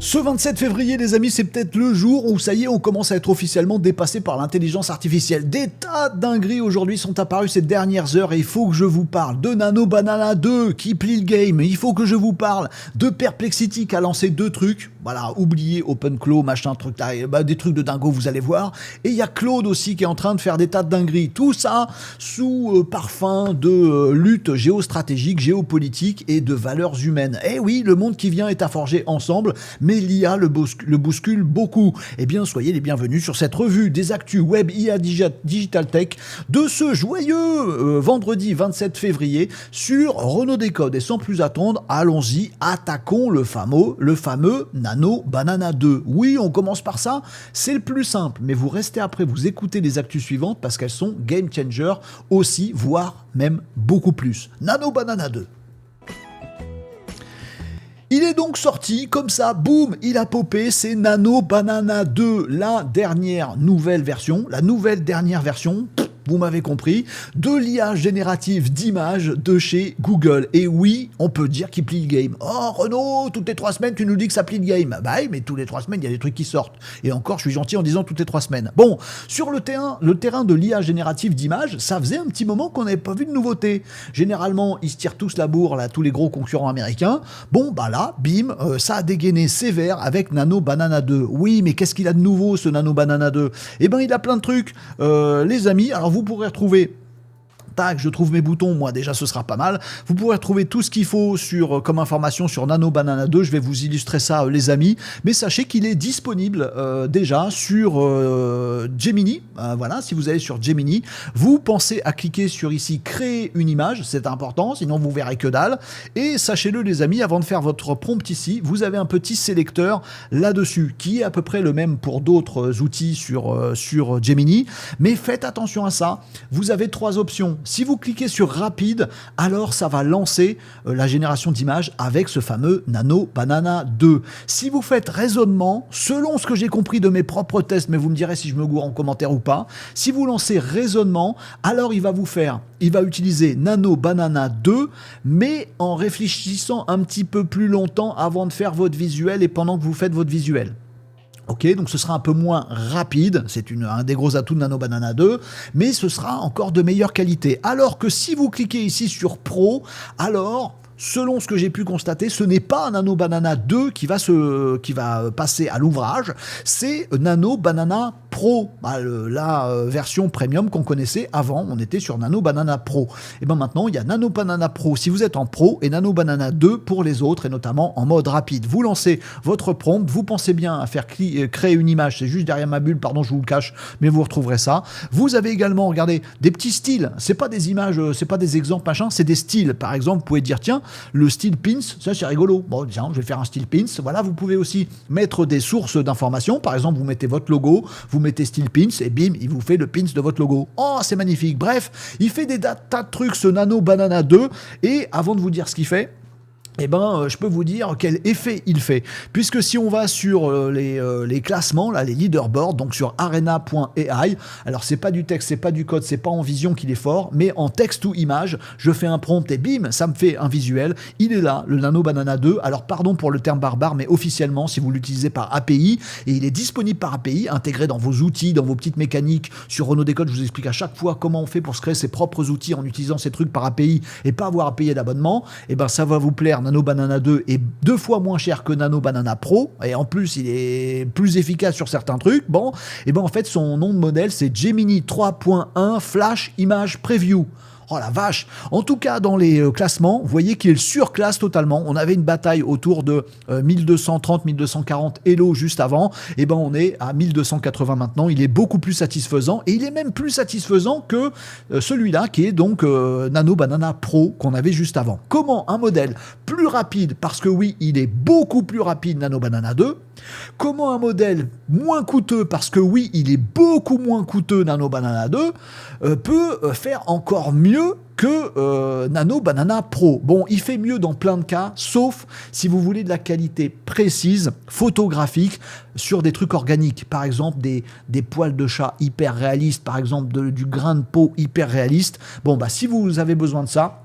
Ce 27 février, les amis, c'est peut-être le jour où, ça y est, on commence à être officiellement dépassé par l'intelligence artificielle. Des tas de dingueries aujourd'hui sont apparues ces dernières heures et il faut que je vous parle de Nano Banana 2 qui plie le game. Il faut que je vous parle de Perplexity qui a lancé 2 trucs. Voilà, oubliez OpenClaw, machin, truc, des trucs de dingo, vous allez voir. Et il y a Claude aussi qui est en train de faire des tas de dingueries. Tout ça sous parfum de lutte géostratégique, géopolitique et de valeurs humaines. Eh oui, le monde qui vient est à forger ensemble, mais l'IA le bouscule beaucoup. Eh bien, soyez les bienvenus sur cette revue des actus web IA Digital Tech de ce joyeux vendredi 27 février sur Renault Décode. Et sans plus attendre, allons-y, attaquons le fameux Nano Banana 2. Oui, on commence par ça, c'est le plus simple, mais vous restez après, vous écoutez les actus suivantes parce qu'elles sont game changer aussi, voire même beaucoup plus. Nano Banana 2. Il est donc sorti, comme ça, boum, il a popé, c'est Nano Banana 2, la nouvelle dernière version, vous m'avez compris, de l'IA générative d'images de chez Google. Et oui, on peut dire qu'il plie le game. Oh Renaud, toutes les 3 semaines, tu nous dis que ça plie le game. Bah oui, mais tous les 3 semaines, il y a des trucs qui sortent. Et encore, je suis gentil en disant toutes les 3 semaines. Bon, sur le terrain de l'IA générative d'images, ça faisait un petit moment qu'on n'avait pas vu de nouveauté. Généralement, ils se tirent tous la bourre, là, tous les gros concurrents américains. Bon, bah là, bim, ça a dégainé sévère avec Nano Banana 2. Oui, mais qu'est-ce qu'il a de nouveau, ce Nano Banana 2 ? Eh ben, il a plein de trucs. Les amis, alors vous pourrez retrouver... Tac, je trouve mes boutons, moi déjà ce sera pas mal. Vous pourrez retrouver tout ce qu'il faut comme information sur Nano Banana 2, je vais vous illustrer ça les amis, mais sachez qu'il est disponible déjà sur Gemini, voilà, si vous allez sur Gemini, vous pensez à cliquer sur ici créer une image, c'est important, sinon vous verrez que dalle, et sachez-le les amis, avant de faire votre prompt ici, vous avez un petit sélecteur là-dessus, qui est à peu près le même pour d'autres outils sur Gemini, mais faites attention à ça, vous avez 3 options. Si vous cliquez sur rapide, alors ça va lancer la génération d'images avec ce fameux Nano Banana 2. Si vous faites raisonnement, selon ce que j'ai compris de mes propres tests, mais vous me direz si je me gourre en commentaire ou pas, si vous lancez raisonnement, alors il va utiliser Nano Banana 2, mais en réfléchissant un petit peu plus longtemps avant de faire votre visuel et pendant que vous faites votre visuel. Ok, donc ce sera un peu moins rapide, c'est un des gros atouts de Nano Banana 2, mais ce sera encore de meilleure qualité. Alors que si vous cliquez ici sur Pro, alors... Selon ce que j'ai pu constater, ce n'est pas un Nano Banana 2 qui va passer à l'ouvrage, c'est Nano Banana Pro, la version premium qu'on connaissait avant, on était sur Nano Banana Pro. Et bien maintenant, il y a Nano Banana Pro si vous êtes en Pro et Nano Banana 2 pour les autres et notamment en mode rapide. Vous lancez votre prompt, vous pensez bien à faire créer une image, c'est juste derrière ma bulle, pardon, je vous le cache, mais vous retrouverez ça. Vous avez également, regardez, des petits styles, c'est pas des images, c'est pas des exemples machin, c'est des styles. Par exemple, vous pouvez dire, tiens, le style pins, ça c'est rigolo. Bon, tiens, je vais faire un style pins. Voilà, vous pouvez aussi mettre des sources d'informations. Par exemple, vous mettez votre logo, vous mettez style pins et bim, il vous fait le pins de votre logo. Oh, c'est magnifique. Bref, il fait des tas de trucs, ce Nano Banana 2. Et avant de vous dire ce qu'il fait, eh ben, je peux vous dire quel effet il fait. Puisque si on va sur les classements, là, les leaderboards, donc sur arena.ai, alors c'est pas du texte, c'est pas du code, c'est pas en vision qu'il est fort, mais en texte ou image, je fais un prompt et bim, ça me fait un visuel. Il est là, le Nano Banana 2. Alors pardon pour le terme barbare, mais officiellement, si vous l'utilisez par API, et il est disponible par API, intégré dans vos outils, dans vos petites mécaniques. Sur Renault Décode, je vous explique à chaque fois comment on fait pour se créer ses propres outils en utilisant ces trucs par API et pas avoir à payer d'abonnement. Et ben, ça va vous plaire. Nano Banana 2 est 2 fois moins cher que Nano Banana Pro et en plus il est plus efficace sur certains trucs. Bon, et ben en fait son nom de modèle c'est Gemini 3.1 Flash Image Preview. Oh la vache! En tout cas, dans les classements, vous voyez qu'il surclasse totalement. On avait une bataille autour de 1230, 1240 Elo juste avant. Et ben, on est à 1280 maintenant. Il est beaucoup plus satisfaisant. Et il est même plus satisfaisant que celui-là, qui est donc Nano Banana Pro, qu'on avait juste avant. Comment un modèle plus rapide, parce que oui, il est beaucoup plus rapide, Nano Banana 2. Comment un modèle moins coûteux, parce que oui, il est beaucoup moins coûteux, Nano Banana 2, peut faire encore mieux que Nano Banana Pro. Bon, il fait mieux dans plein de cas, sauf si vous voulez de la qualité précise, photographique, sur des trucs organiques. Par exemple, des poils de chat hyper réalistes, par exemple du grain de peau hyper réaliste. Bon, bah si vous avez besoin de ça,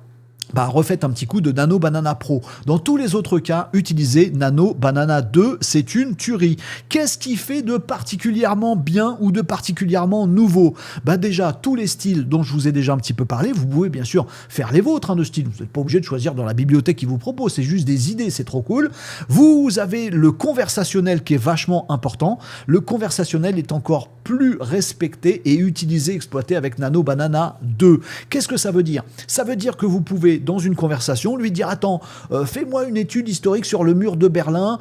bah, refaites un petit coup de Nano Banana Pro. Dans tous les autres cas, utilisez Nano Banana 2, c'est une tuerie. Qu'est-ce qui fait de particulièrement bien ou de particulièrement nouveau ? Bah déjà, tous les styles dont je vous ai déjà un petit peu parlé, vous pouvez bien sûr faire les vôtres de styles. Vous n'êtes pas obligé de choisir dans la bibliothèque qui vous propose, c'est juste des idées, c'est trop cool. Vous avez le conversationnel qui est vachement important. Le conversationnel est encore plus respecté et utilisé, exploité avec Nano Banana 2. Qu'est-ce que ça veut dire ? Ça veut dire que vous pouvez dans une conversation lui dire attends, fais-moi une étude historique sur le mur de Berlin,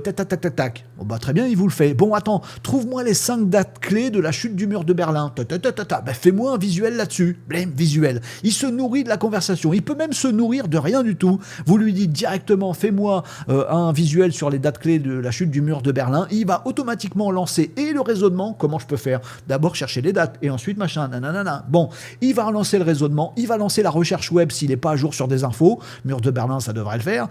tac tac tac tac tac. Bon, bah très bien, il vous le fait. Bon attends, trouve-moi les 5 dates clés de la chute du mur de Berlin. Tac tac tac tac tac. Bah, fais-moi un visuel là-dessus. Blême, visuel. Il se nourrit de la conversation. Il peut même se nourrir de rien du tout. Vous lui dites directement fais-moi un visuel sur les dates clés de la chute du mur de Berlin. Il va automatiquement lancer et le raisonnement. Comment je peux faire ? D'abord chercher les dates et ensuite machin. Nanana. Bon, il va relancer le raisonnement. Il va lancer la recherche web s'il n'est pas à jour sur des infos, mur de Berlin ça devrait le faire,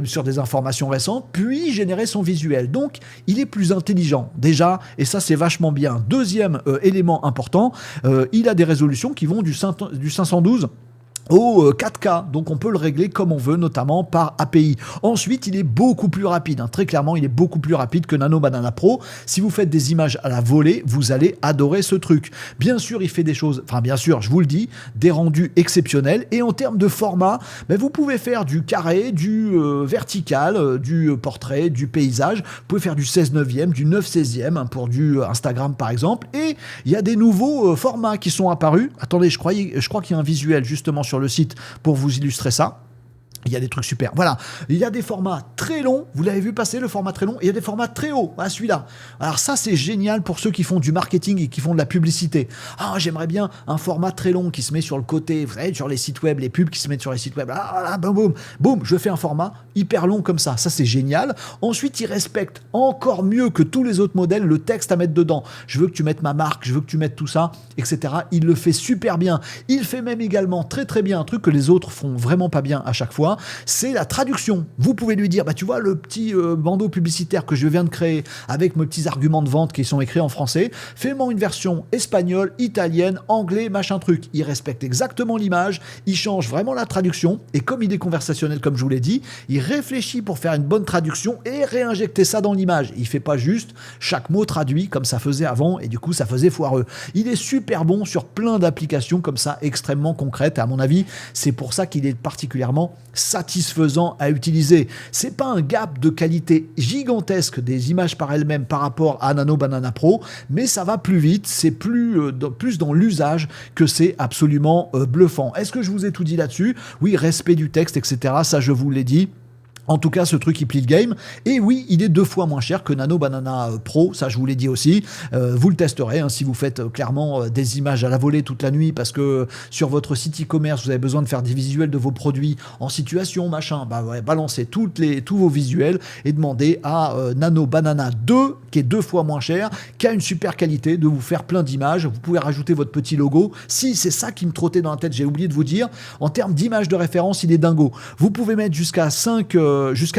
sur des informations récentes, puis générer son visuel. Donc il est plus intelligent déjà, et ça c'est vachement bien. Deuxième élément important, il a des résolutions qui vont du 512 au 4K, donc on peut le régler comme on veut, notamment par API. Ensuite, il est beaucoup plus rapide, très clairement, il est beaucoup plus rapide que Nano Banana Pro. Si vous faites des images à la volée, vous allez adorer ce truc. Bien sûr, il fait des choses, enfin bien sûr, je vous le dis, des rendus exceptionnels, et en termes de format, vous pouvez faire du carré, du vertical, du portrait, du paysage, vous pouvez faire du 16/9e, du 9/16e, pour du Instagram par exemple, et il y a des nouveaux formats qui sont apparus. Attendez, je crois qu'il y a un visuel justement sur le site pour vous illustrer ça. Il y a des trucs super. Voilà, il y a des formats très longs. Vous l'avez vu passer, le format très long. Et il y a des formats très hauts. Ah, celui-là. Alors ça, c'est génial pour ceux qui font du marketing et qui font de la publicité. Ah, j'aimerais bien un format très long qui se met sur le côté. Vous savez, sur les sites web, les pubs qui se mettent sur les sites web. Ah, voilà, boum, boum. Boum, je fais un format hyper long comme ça. Ça, c'est génial. Ensuite, il respecte encore mieux que tous les autres modèles le texte à mettre dedans. Je veux que tu mettes ma marque, je veux que tu mettes tout ça, etc. Il le fait super bien. Il fait même également très très bien un truc que les autres font vraiment pas bien à chaque fois. C'est la traduction. Vous pouvez lui dire, tu vois le petit bandeau publicitaire que je viens de créer avec mes petits arguments de vente qui sont écrits en français, fais-moi une version espagnole, italienne, anglais, machin truc. Il respecte exactement l'image, il change vraiment la traduction, et comme il est conversationnel comme je vous l'ai dit, il réfléchit pour faire une bonne traduction et réinjecter ça dans l'image. Il fait pas juste chaque mot traduit comme ça faisait avant, et du coup ça faisait foireux. Il est super bon sur plein d'applications comme ça, extrêmement concrètes, et à mon avis, c'est pour ça qu'il est particulièrement satisfaisant à utiliser. C'est pas un gap de qualité gigantesque des images par elles-mêmes par rapport à Nano Banana Pro, mais ça va plus vite, c'est plus dans l'usage que c'est absolument bluffant. Est-ce que je vous ai tout dit là-dessus ? Oui, respect du texte, etc. Ça, je vous l'ai dit. En tout cas, ce truc, il plie le game. Et oui, il est 2 fois moins cher que Nano Banana Pro. Ça, je vous l'ai dit aussi. Vous le testerez si vous faites clairement des images à la volée toute la nuit parce que sur votre site e-commerce, vous avez besoin de faire des visuels de vos produits en situation, machin. Balancez tous vos visuels et demandez à Nano Banana 2, qui est 2 fois moins cher, qui a une super qualité, de vous faire plein d'images. Vous pouvez rajouter votre petit logo. Si, c'est ça qui me trottait dans la tête, j'ai oublié de vous dire. En termes d'images de référence, il est dingo. Vous pouvez mettre jusqu'à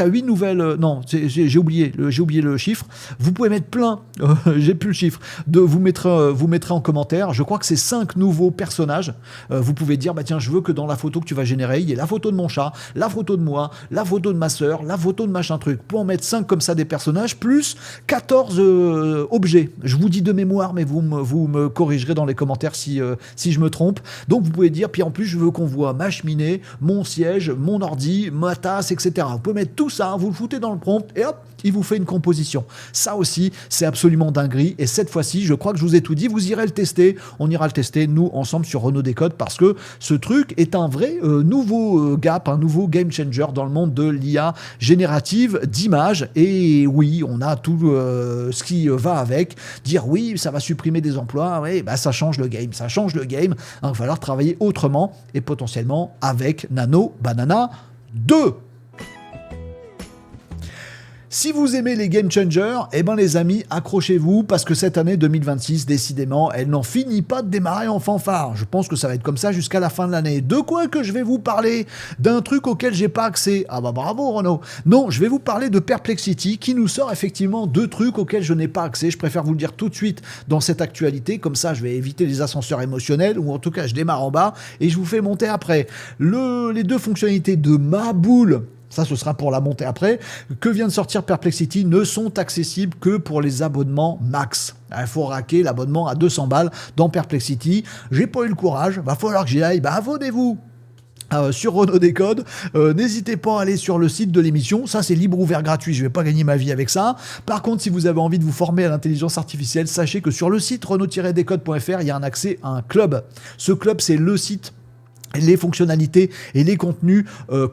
8 nouvelles. Non, j'ai oublié le chiffre. Vous pouvez mettre plein. J'ai plus le chiffre. Vous mettrez en commentaire. Je crois que c'est 5 nouveaux personnages. Vous pouvez dire tiens, je veux que dans la photo que tu vas générer, il y ait la photo de mon chat, la photo de moi, la photo de ma sœur, la photo de machin truc. Pour en mettre 5 comme ça des personnages plus 14 objets. Je vous dis de mémoire, mais vous me corrigerez dans les commentaires si je me trompe. Donc vous pouvez dire, puis en plus je veux qu'on voit ma cheminée, mon siège, mon ordi, ma tasse, etc. Vous pouvez mettre tout ça, vous le foutez dans le prompt et hop, il vous fait une composition. Ça aussi, c'est absolument dinguerie. Et cette fois-ci, je crois que je vous ai tout dit. Vous irez le tester. On ira le tester, nous, ensemble, sur Renaud Décode, parce que ce truc est un vrai nouveau gap, un nouveau game changer dans le monde de l'IA générative d'images. Et oui, on a tout ce qui va avec. Dire oui, ça va supprimer des emplois. Oui, ça change le game. Ça change le game. Il va falloir travailler autrement et potentiellement avec Nano Banana 2. Si vous aimez les Game Changers, eh ben les amis, accrochez-vous parce que cette année 2026, décidément, elle n'en finit pas de démarrer en fanfare. Je pense que ça va être comme ça jusqu'à la fin de l'année. De quoi que je vais vous parler? D'un truc auquel j'ai pas accès. Ah bah bravo Renaud. Non, je vais vous parler de Perplexity qui nous sort effectivement 2 trucs auxquels je n'ai pas accès. Je préfère vous le dire tout de suite dans cette actualité. Comme ça, je vais éviter les ascenseurs émotionnels ou en tout cas, je démarre en bas et je vous fais monter après. Les 2 fonctionnalités de ma boule, ça ce sera pour la montée après, que vient de sortir Perplexity, ne sont accessibles que pour les abonnements max. Il faut raquer l'abonnement à 200 balles dans Perplexity. J'ai pas eu le courage, va falloir que j'y aille, abonnez-vous sur Renaud Décode. N'hésitez pas à aller sur le site de l'émission, ça c'est libre, ouvert, gratuit, je vais pas gagner ma vie avec ça. Par contre, si vous avez envie de vous former à l'intelligence artificielle, sachez que sur le site renaud-décode.fr, il y a un accès à un club. Ce club, c'est le site, les fonctionnalités et les contenus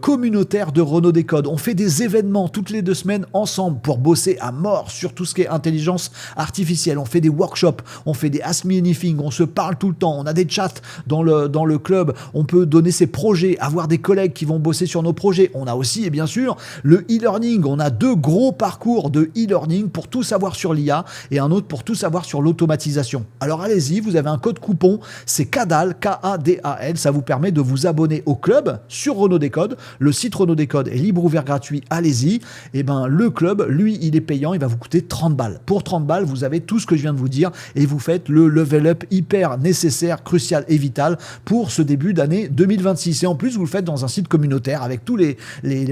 communautaires de Renaud Décode. On fait des événements toutes les 2 semaines ensemble pour bosser à mort sur tout ce qui est intelligence artificielle. On fait des workshops, on fait des Ask Me Anything, on se parle tout le temps, on a des chats dans le club, on peut donner ses projets, avoir des collègues qui vont bosser sur nos projets. On a aussi, et bien sûr, le e-learning. On a 2 gros parcours de e-learning pour tout savoir sur l'IA et un autre pour tout savoir sur l'automatisation. Alors allez-y, vous avez un code coupon, c'est KADAL, K-A-D-A-L, ça vous permet de vous abonner au club sur Renaud Décode. Le site Renaud Décode est libre, ouvert, gratuit, allez-y. Et le club, lui, il est payant, il va vous coûter 30 balles. Pour 30 balles, vous avez tout ce que je viens de vous dire et vous faites le level up hyper nécessaire, crucial et vital pour ce début d'année 2026. Et en plus, vous le faites dans un site communautaire avec tous les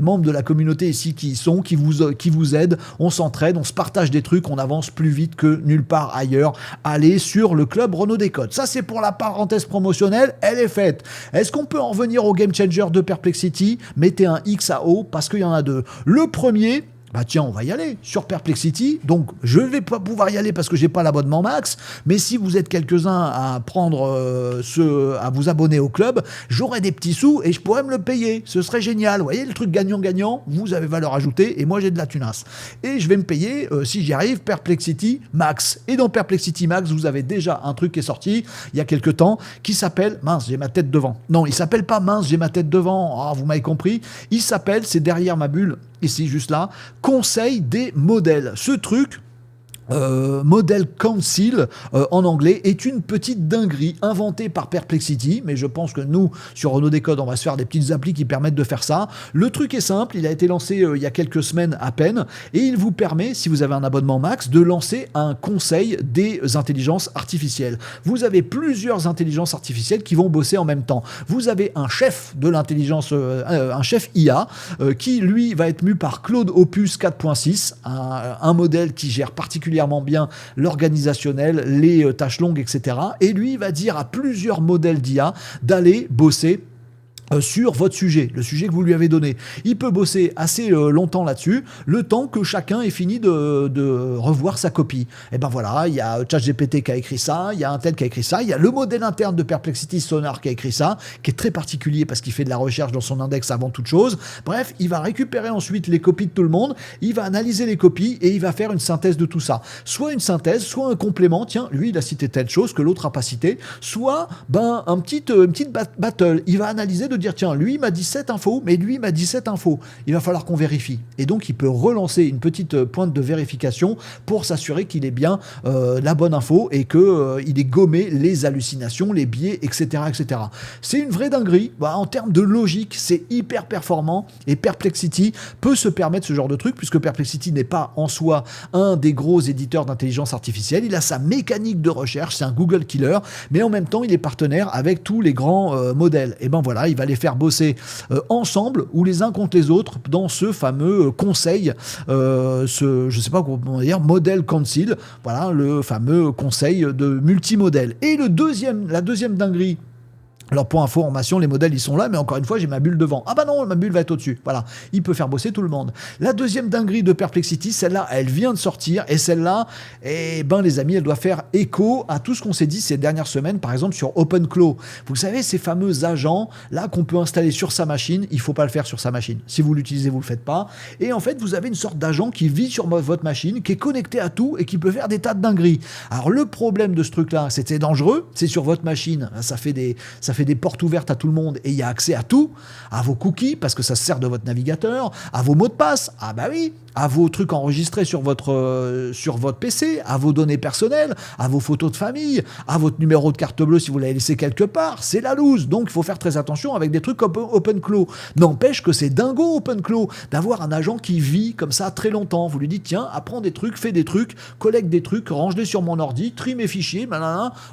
membres de la communauté ici qui vous aident. On s'entraide, on se partage des trucs, on avance plus vite que nulle part ailleurs. Allez sur le club Renaud Décode. Ça, c'est pour la parenthèse promotionnelle, elle est faite. Est-ce qu'on peut en revenir au Game Changer de Perplexity? Mettez un X à O parce qu'il y en a 2. Le premier, tiens, on va y aller sur Perplexity. Donc, je ne vais pas pouvoir y aller parce que j'ai pas l'abonnement max. Mais si vous êtes quelques-uns à prendre à vous abonner au club, j'aurai des petits sous et je pourrais me le payer. Ce serait génial. Vous voyez, le truc gagnant-gagnant, vous avez valeur ajoutée et moi j'ai de la tunasse. Et je vais me payer, si j'y arrive, Perplexity Max. Et dans Perplexity Max, vous avez déjà un truc qui est sorti il y a quelques temps qui s'appelle, mince, j'ai ma tête devant. Non, il s'appelle pas mince, j'ai ma tête devant. Ah, vous m'avez compris. Il s'appelle, c'est derrière ma bulle, ici, juste là, conseil des modèles. Ce truc, Model Council en anglais, est une petite dinguerie inventée par Perplexity, mais je pense que nous, sur Renaud Décode, on va se faire des petites applis qui permettent de faire ça. Le truc est simple, il a été lancé il y a quelques semaines à peine, et il vous permet, si vous avez un abonnement max, de lancer un conseil des intelligences artificielles. Vous avez plusieurs intelligences artificielles qui vont bosser en même temps. Vous avez un chef de l'intelligence, un chef IA, qui lui va être mu par Claude Opus 4.6, un modèle qui gère particulièrement bien l'organisationnel, les tâches longues, etc. Et lui, il va dire à plusieurs modèles d'IA d'aller bosser sur votre sujet, le sujet que vous lui avez donné. Il peut bosser assez longtemps là-dessus, le temps que chacun ait fini de revoir sa copie. Et ben voilà, il y a ChatGPT qui a écrit ça, il y a un tel qui a écrit ça, il y a le modèle interne de Perplexity Sonar qui a écrit ça, qui est très particulier parce qu'il fait de la recherche dans son index avant toute chose. Bref, il va récupérer ensuite les copies de tout le monde, il va analyser les copies et il va faire une synthèse de tout ça. Soit une synthèse, soit un complément, tiens, lui il a cité telle chose que l'autre n'a pas cité, soit une petite battle. Il va analyser de dire tiens, lui m'a dit cette info, mais lui m'a dit cette info. Il va falloir qu'on vérifie. Et donc, il peut relancer une petite pointe de vérification pour s'assurer qu'il est bien la bonne info et qu'il ait gommé les hallucinations, les biais, etc., etc. C'est une vraie dinguerie. En termes de logique, c'est hyper performant et Perplexity peut se permettre ce genre de truc puisque Perplexity n'est pas en soi un des gros éditeurs d'intelligence artificielle. Il a sa mécanique de recherche, c'est un Google killer, mais en même temps, il est partenaire avec tous les grands modèles. Et ben voilà, il va les faire bosser ensemble ou les uns contre les autres dans ce fameux conseil, je sais pas comment dire, Model Council, voilà le fameux conseil de multimodèle. Et la deuxième dinguerie. Alors pour information, les modèles ils sont là, mais encore une fois j'ai ma bulle devant. Ah bah non, ma bulle va être au-dessus. Voilà, il peut faire bosser tout le monde. La deuxième dinguerie de Perplexity, celle-là, elle vient de sortir et celle-là, les amis, elle doit faire écho à tout ce qu'on s'est dit ces dernières semaines, par exemple sur OpenClaw. Vous savez ces fameux agents là qu'on peut installer sur sa machine, il faut pas le faire sur sa machine. Si vous l'utilisez, vous le faites pas. Et en fait, vous avez une sorte d'agent qui vit sur votre machine, qui est connecté à tout et qui peut faire des tas de dingueries. Alors le problème de ce truc-là, c'est dangereux, c'est sur votre machine, ça fait des portes ouvertes à tout le monde et il y a accès à tout, à vos cookies parce que ça se sert de votre navigateur, à vos mots de passe, ah bah oui, à vos trucs enregistrés sur votre PC, à vos données personnelles, à vos photos de famille, à votre numéro de carte bleue si vous l'avez laissé quelque part. C'est la loose. Donc il faut faire très attention avec des trucs comme OpenClaw. N'empêche que c'est dingo OpenClaw d'avoir un agent qui vit comme ça très longtemps. Vous lui dites tiens, apprends des trucs, fais des trucs, collecte des trucs, range-les sur mon ordi, trie mes fichiers,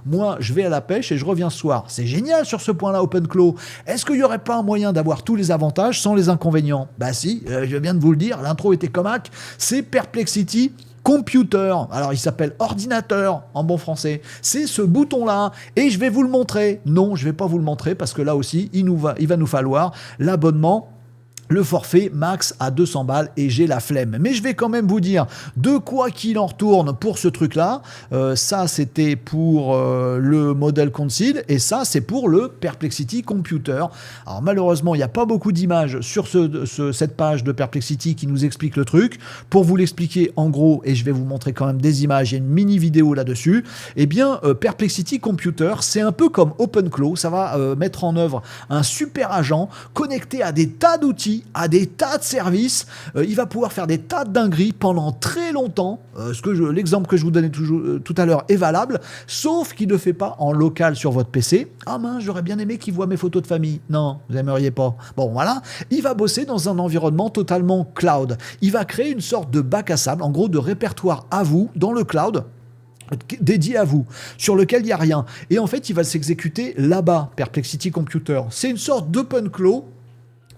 moi je vais à la pêche et je reviens ce soir. C'est génial sur ce point-là OpenClaw. Est-ce qu'il n'y aurait pas un moyen d'avoir tous les avantages sans les inconvénients? Bah si, je viens de vous le dire, l'intro était comaque, c'est Perplexity Computer. Alors il s'appelle ordinateur en bon français. C'est ce bouton-là et je vais vous le montrer. Non, je vais pas vous le montrer parce que là aussi, il va nous falloir l'abonnement. Le forfait max à 200 balles et j'ai la flemme. Mais je vais quand même vous dire de quoi qu'il en retourne pour ce truc-là. Ça, c'était pour le Model Council et ça, c'est pour le Perplexity Computer. Alors malheureusement, il n'y a pas beaucoup d'images sur cette page de Perplexity qui nous explique le truc. Pour vous l'expliquer en gros, et je vais vous montrer quand même des images, il y a une mini vidéo là-dessus, eh bien, Perplexity Computer, c'est un peu comme OpenClaw. Ça va mettre en œuvre un super agent connecté à des tas d'outils, à des tas de services, il va pouvoir faire des tas de dingueries pendant très longtemps. L'exemple que je vous donnais tout à l'heure est valable, sauf qu'il ne fait pas en local sur votre PC. Ah mince, j'aurais bien aimé qu'il voit mes photos de famille. Non, vous n'aimeriez pas. Bon voilà, il va bosser dans un environnement totalement cloud. Il va créer une sorte de bac à sable, en gros de répertoire à vous dans le cloud, dédié à vous, sur lequel il n'y a rien. Et en fait, il va s'exécuter là-bas, Perplexity Computer. C'est une sorte d'OpenClaw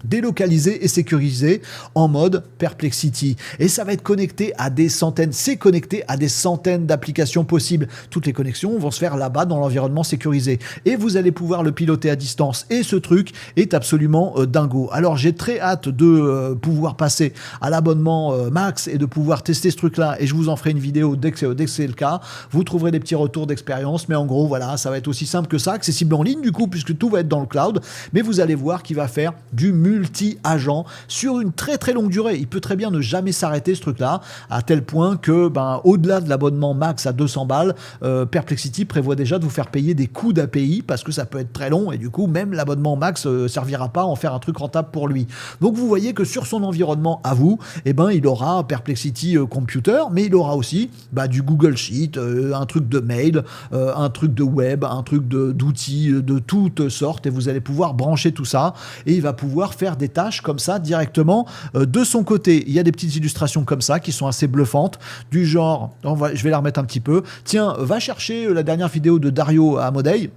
délocalisé et sécurisé en mode Perplexity. Et ça va être connecté à des centaines, c'est connecté à des centaines d'applications possibles. Toutes les connexions vont se faire là-bas dans l'environnement sécurisé. Et vous allez pouvoir le piloter à distance. Et ce truc est absolument dingo. Alors j'ai très hâte de pouvoir passer à l'abonnement max et de pouvoir tester ce truc-là. Et je vous en ferai une vidéo dès que c'est le cas. Vous trouverez des petits retours d'expérience. Mais en gros, voilà, ça va être aussi simple que ça, accessible en ligne du coup, puisque tout va être dans le cloud. Mais vous allez voir qu'il va faire du multi-agent sur une très très longue durée. Il peut très bien ne jamais s'arrêter ce truc-là, à tel point que au-delà de l'abonnement max à 200 balles, Perplexity prévoit déjà de vous faire payer des coûts d'API parce que ça peut être très long et du coup même l'abonnement max servira pas à en faire un truc rentable pour lui. Donc vous voyez que sur son environnement à vous, il aura Perplexity Computer, mais il aura aussi du Google Sheet, un truc de mail, un truc de web, un truc d'outils de toutes sortes et vous allez pouvoir brancher tout ça et il va pouvoir faire des tâches comme ça directement de son côté. Il y a des petites illustrations comme ça qui sont assez bluffantes, du genre, je vais la remettre un petit peu, tiens, va chercher la dernière vidéo de Dario Amodei,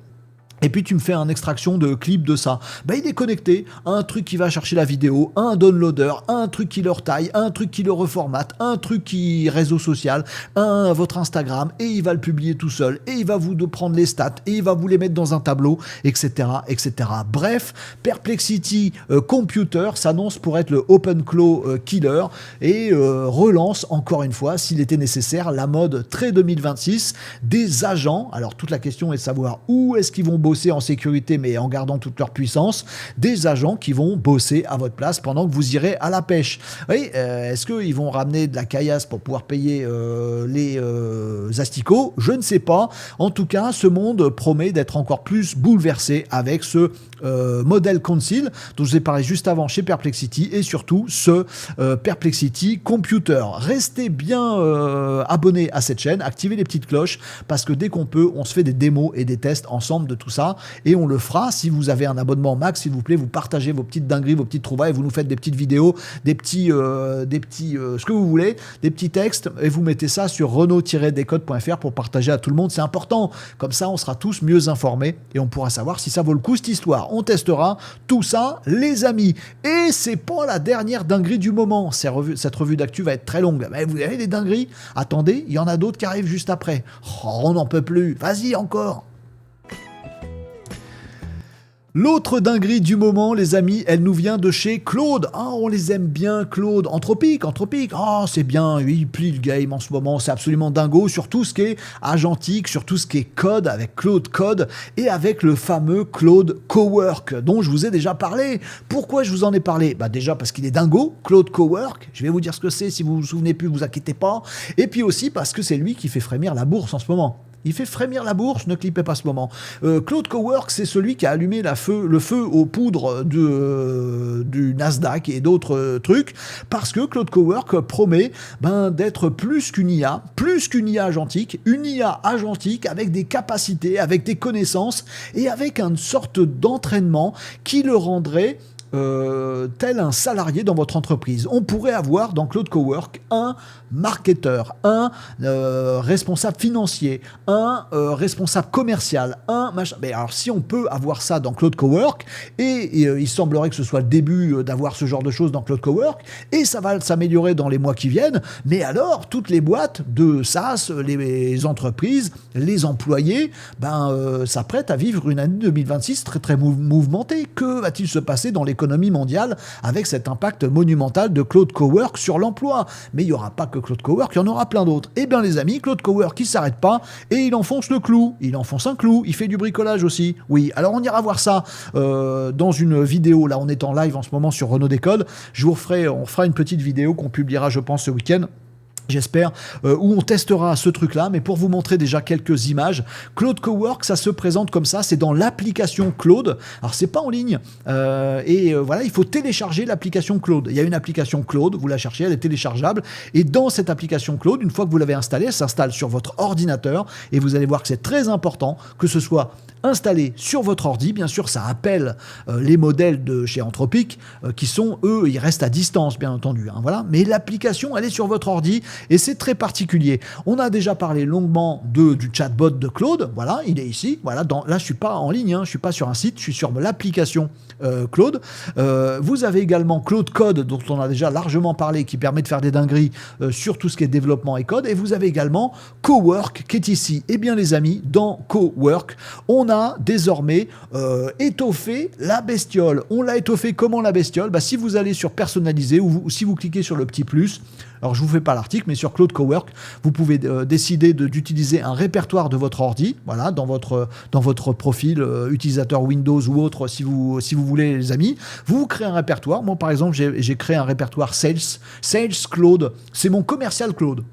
et puis tu me fais une extraction de clip de ça. Il est connecté à un truc qui va chercher la vidéo, un downloader, un truc qui le retaille, un truc qui le reformate, un truc qui réseau social, votre Instagram, et il va le publier tout seul, et il va vous prendre les stats, et il va vous les mettre dans un tableau, etc., etc. Bref, Perplexity Computer s'annonce pour être le OpenClaw killer, et relance encore une fois, s'il était nécessaire, la mode très 2026 des agents. Alors toute la question est de savoir où est-ce qu'ils vont bosser en sécurité mais en gardant toute leur puissance, des agents qui vont bosser à votre place pendant que vous irez à la pêche. Oui, est-ce qu'ils vont ramener de la caillasse pour pouvoir payer les asticots? Je ne sais pas. En tout cas, ce monde promet d'être encore plus bouleversé avec ce Model Council dont je vous ai parlé juste avant chez Perplexity et surtout ce Perplexity Computer. Restez bien abonnés à cette chaîne, activez les petites cloches parce que dès qu'on peut, on se fait des démos et des tests ensemble de tout ça et on le fera. Si vous avez un abonnement max, s'il vous plaît, vous partagez vos petites dingueries, vos petites trouvailles, vous nous faites des petites vidéos, des petits ce que vous voulez, des petits textes et vous mettez ça sur renault-décode.fr pour partager à tout le monde. C'est important. Comme ça, on sera tous mieux informés et on pourra savoir si ça vaut le coup cette histoire. On testera tout ça, les amis. Et c'est pas la dernière dinguerie du moment. Cette revue d'actu va être très longue. Mais vous avez des dingueries? Attendez, il y en a d'autres qui arrivent juste après. Oh, on n'en peut plus. Vas-y, encore. L'autre dinguerie du moment, les amis, elle nous vient de chez Claude. Ah, on les aime bien, Claude. Anthropic. Ah, c'est bien, il plie le game en ce moment. C'est absolument dingo sur tout ce qui est agentique, sur tout ce qui est code avec Claude Code et avec le fameux Claude Cowork dont je vous ai déjà parlé. Pourquoi je vous en ai parlé? Déjà parce qu'il est dingo, Claude Cowork. Je vais vous dire ce que c'est. Si vous vous souvenez plus, vous inquiétez pas. Et puis aussi parce que c'est lui qui fait frémir la bourse en ce moment. Il fait frémir la bourse, ne clipez pas ce moment. Claude Cowork, c'est celui qui a allumé le feu aux poudres du Nasdaq et d'autres trucs, parce que Claude Cowork promet d'être plus qu'une IA agentique, une IA agentique avec des capacités, avec des connaissances et avec une sorte d'entraînement qui le rendrait tel un salarié dans votre entreprise. On pourrait avoir dans Claude Cowork un marketeur, un responsable financier, un responsable commercial, un machin. Mais alors si on peut avoir ça dans Claude Cowork, et il semblerait que ce soit le début d'avoir ce genre de choses dans Claude Cowork, et ça va s'améliorer dans les mois qui viennent, mais alors toutes les boîtes de SaaS, les entreprises, les employés, s'apprêtent à vivre une année 2026 très très mouvementée. Que va-t-il se passer dans l'économie mondiale avec cet impact monumental de Claude Cowork sur l'emploi? Mais il n'y aura pas que Claude Cowork, il y en aura plein d'autres. Eh bien les amis, Claude Cowork il s'arrête pas et il enfonce le clou, il enfonce un clou, il fait du bricolage aussi. Oui, alors on ira voir ça dans une vidéo, là on est en live en ce moment sur Renaud Décode, on fera une petite vidéo qu'on publiera je pense ce week-end. J'espère, où on testera ce truc-là, mais pour vous montrer déjà quelques images, Claude Cowork, ça se présente comme ça, c'est dans l'application Claude, alors c'est pas en ligne, voilà, il faut télécharger l'application Claude, il y a une application Claude, vous la cherchez, elle est téléchargeable, et dans cette application Claude, une fois que vous l'avez installée, elle s'installe sur votre ordinateur, et vous allez voir que c'est très important que ce soit installé sur votre ordi, bien sûr ça appelle les modèles de chez Anthropic, qui sont, eux, ils restent à distance, bien entendu, hein, voilà, mais l'application, elle est sur votre ordi, et c'est très particulier. On a déjà parlé longuement du chatbot de Claude, voilà, il est ici, voilà, là je suis pas en ligne, hein, je suis pas sur un site, je suis sur l'application Claude. Vous avez également Claude Code, dont on a déjà largement parlé, qui permet de faire des dingueries sur tout ce qui est développement et code, et vous avez également Cowork qui est ici. Eh bien les amis, dans Cowork, on a désormais étoffé la bestiole. On l'a étoffé comment la bestiole? Si vous allez sur personnaliser ou si vous cliquez sur le petit plus, alors je vous fais pas l'article, mais sur Claude Cowork, vous pouvez décider d'utiliser un répertoire de votre ordi, voilà, dans votre profil utilisateur Windows ou autre, si vous voulez les amis, vous créez un répertoire. Moi par exemple, j'ai créé un répertoire Sales Claude, c'est mon commercial Claude.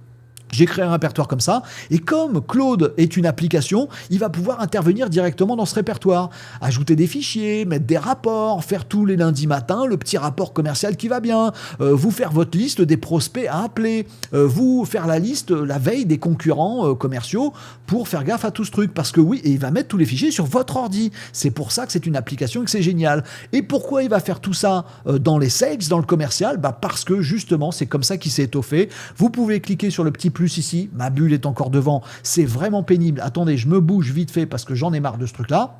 J'ai créé un répertoire comme ça, et comme Claude est une application, il va pouvoir intervenir directement dans ce répertoire, ajouter des fichiers, mettre des rapports, faire tous les lundis matins le petit rapport commercial qui va bien, vous faire votre liste des prospects à appeler, vous faire la liste la veille des concurrents commerciaux pour faire gaffe à tout ce truc, parce que oui, et il va mettre tous les fichiers sur votre ordi. C'est pour ça que c'est une application et que c'est génial. Et pourquoi il va faire tout ça dans les sales, dans le commercial? Parce que justement, c'est comme ça qu'il s'est étoffé. Vous pouvez cliquer sur le petit plus ici, ma bulle est encore devant, c'est vraiment pénible. Attendez, je me bouge vite fait parce que j'en ai marre de ce truc-là.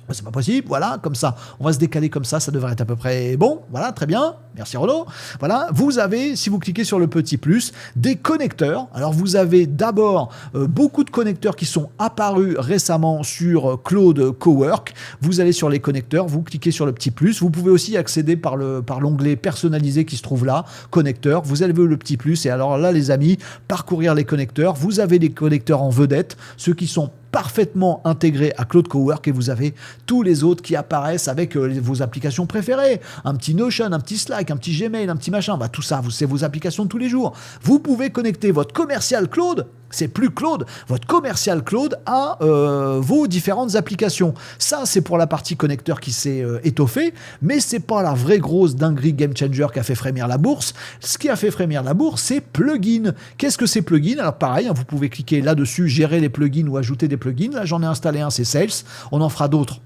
C'est pas possible, voilà, comme ça, on va se décaler comme ça devrait être à peu près bon, voilà, très bien, merci Renaud. Voilà, vous avez, si vous cliquez sur le petit plus, des connecteurs. Alors vous avez d'abord beaucoup de connecteurs qui sont apparus récemment sur Claude Cowork. Vous allez sur les connecteurs, vous cliquez sur le petit plus, vous pouvez aussi accéder par l'onglet personnalisé qui se trouve là, connecteur, vous avez le petit plus, et alors là les amis, parcourir les connecteurs, vous avez les connecteurs en vedette, ceux qui sont parfaitement intégré à Claude Cowork, et vous avez tous les autres qui apparaissent avec vos applications préférées, un petit Notion, un petit Slack, un petit Gmail, un petit machin, tout ça, c'est vos applications de tous les jours. Vous pouvez connecter votre commercial Claude, c'est plus Claude, votre commercial Claude à vos différentes applications. Ça, c'est pour la partie connecteur qui s'est étoffée, mais c'est pas la vraie grosse dinguerie game changer qui a fait frémir la bourse. Ce qui a fait frémir la bourse, c'est plugin. Qu'est-ce que c'est plugin? Alors pareil, vous pouvez cliquer là-dessus, gérer les plugins ou ajouter des plugins. Là, j'en ai installé un, c'est Sales. On en fera d'autres.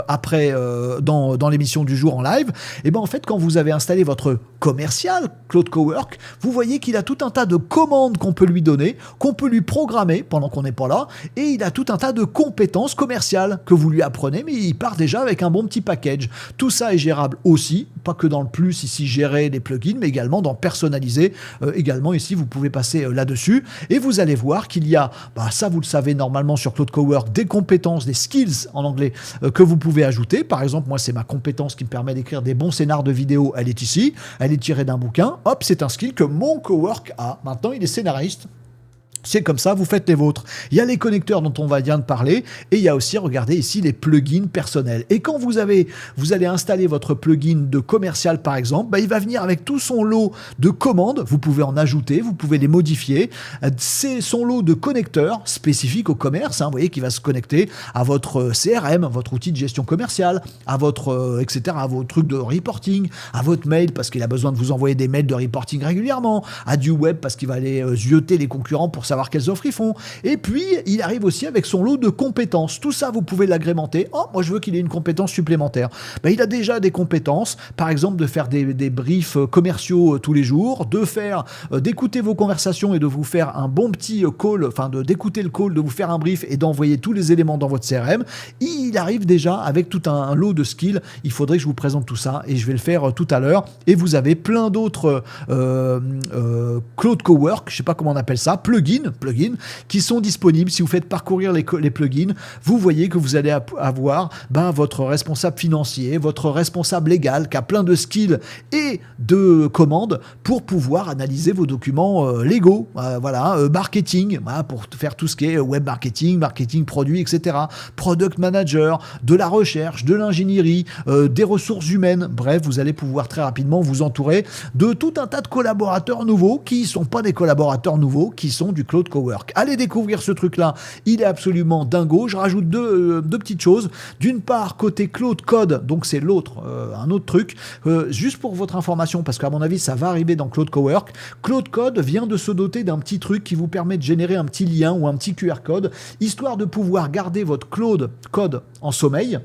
Après dans l'émission du jour en live, et en fait quand vous avez installé votre commercial Claude Cowork, vous voyez qu'il a tout un tas de commandes qu'on peut lui donner, qu'on peut lui programmer pendant qu'on n'est pas là, et il a tout un tas de compétences commerciales que vous lui apprenez, mais il part déjà avec un bon petit package. Tout ça est gérable aussi, pas que dans le plus ici gérer les plugins, mais également dans personnaliser. Également ici vous pouvez passer là-dessus, et vous allez voir qu'il y a, ça vous le savez normalement sur Claude Cowork, des compétences, des skills en anglais que vous pouvez ajouter. Par exemple, moi, c'est ma compétence qui me permet d'écrire des bons scénars de vidéo. Elle est ici. Elle est tirée d'un bouquin. Hop, c'est un skill que mon cowork a. Maintenant, il est scénariste. C'est comme ça, vous faites les vôtres. Il y a les connecteurs dont on vient de parler et il y a aussi, regardez ici, les plugins personnels. Et quand vous allez installer votre plugin de commercial par exemple, il va venir avec tout son lot de commandes. Vous pouvez en ajouter, vous pouvez les modifier. C'est son lot de connecteurs spécifiques au commerce, vous voyez, qui va se connecter à votre CRM, votre outil de gestion commerciale, à votre, etc., à vos trucs de reporting, à votre mail parce qu'il a besoin de vous envoyer des mails de reporting régulièrement, à du web parce qu'il va aller zioter les concurrents pour savoir quelles offres ils font. Et puis, il arrive aussi avec son lot de compétences. Tout ça, vous pouvez l'agrémenter. Oh, moi, je veux qu'il ait une compétence supplémentaire. Il a déjà des compétences, par exemple, de faire des briefs commerciaux tous les jours, d'écouter vos conversations et de vous faire un bon petit call, d'écouter le call, de vous faire un brief et d'envoyer tous les éléments dans votre CRM. Il arrive déjà avec tout un lot de skills. Il faudrait que je vous présente tout ça et je vais le faire tout à l'heure. Et vous avez plein d'autres Cloud Cowork, je sais pas comment on appelle ça, plugins qui sont disponibles. Si vous faites parcourir les plugins, vous voyez que vous allez avoir votre responsable financier, votre responsable légal qui a plein de skills et de commandes pour pouvoir analyser vos documents légaux. Marketing, pour faire tout ce qui est web marketing, marketing produit, etc. Product manager, de la recherche, de l'ingénierie, des ressources humaines. Bref, vous allez pouvoir très rapidement vous entourer de tout un tas de collaborateurs nouveaux qui ne sont pas des collaborateurs nouveaux, qui sont du Cloud Cowork. Allez découvrir ce truc-là, il est absolument dingo. Je rajoute deux petites choses. D'une part, côté Cloud Code, donc c'est un autre truc, juste pour votre information, parce qu'à mon avis, ça va arriver dans Cloud Cowork. Cloud Code vient de se doter d'un petit truc qui vous permet de générer un petit lien ou un petit QR code, histoire de pouvoir garder votre Cloud Code en sommeil.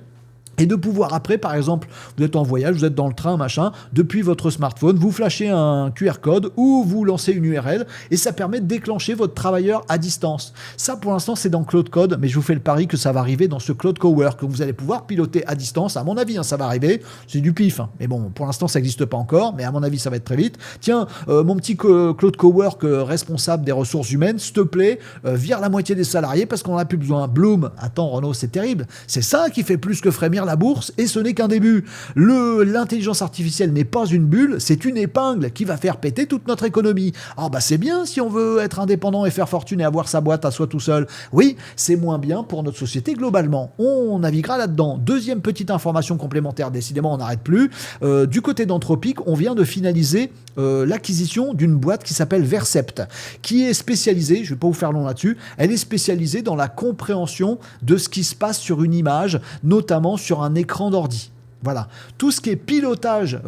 Et de pouvoir après, par exemple, vous êtes en voyage, vous êtes dans le train, machin, depuis votre smartphone, vous flashez un QR code ou vous lancez une URL et ça permet de déclencher votre travailleur à distance. Ça, pour l'instant, c'est dans Cloud Code, mais je vous fais le pari que ça va arriver dans ce Cloud Cowork, que vous allez pouvoir piloter à distance. À mon avis, ça va arriver. C'est du pif. Mais bon, pour l'instant, ça n'existe pas encore, mais à mon avis, ça va être très vite. Tiens, mon petit Cloud Cowork responsable des ressources humaines, s'il te plaît, vire la moitié des salariés parce qu'on n'a plus besoin. Bloom, attends, Renaud, c'est terrible. C'est ça qui fait plus que frémir la bourse et ce n'est qu'un début. L'intelligence artificielle n'est pas une bulle, c'est une épingle qui va faire péter toute notre économie. C'est bien si on veut être indépendant et faire fortune et avoir sa boîte à soi tout seul. Oui, c'est moins bien pour notre société globalement. On naviguera là-dedans. Deuxième petite information complémentaire, décidément on n'arrête plus. Du côté d'Anthropic, on vient de finaliser l'acquisition d'une boîte qui s'appelle Vercept, qui est spécialisée, je ne vais pas vous faire long là-dessus, elle est spécialisée dans la compréhension de ce qui se passe sur une image, notamment sur un écran d'ordi. Voilà, tout ce qui est pilotage,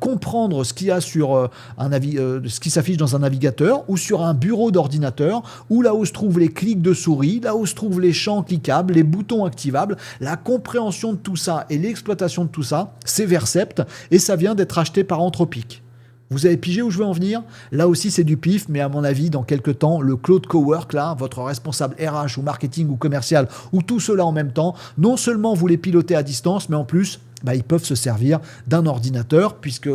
comprendre ce qu'il y a sur ce qui s'affiche dans un navigateur ou sur un bureau d'ordinateur, ou là où se trouvent les clics de souris, là où se trouvent les champs cliquables, les boutons activables, la compréhension de tout ça et l'exploitation de tout ça, c'est Vercept et ça vient d'être acheté par Anthropic. Vous avez pigé où je veux en venir? Là aussi, c'est du pif, mais à mon avis, dans quelques temps, le Cloud Cowork, là, votre responsable RH ou marketing ou commercial, ou tout cela en même temps, non seulement vous les pilotez à distance, mais en plus, ils peuvent se servir d'un ordinateur puisque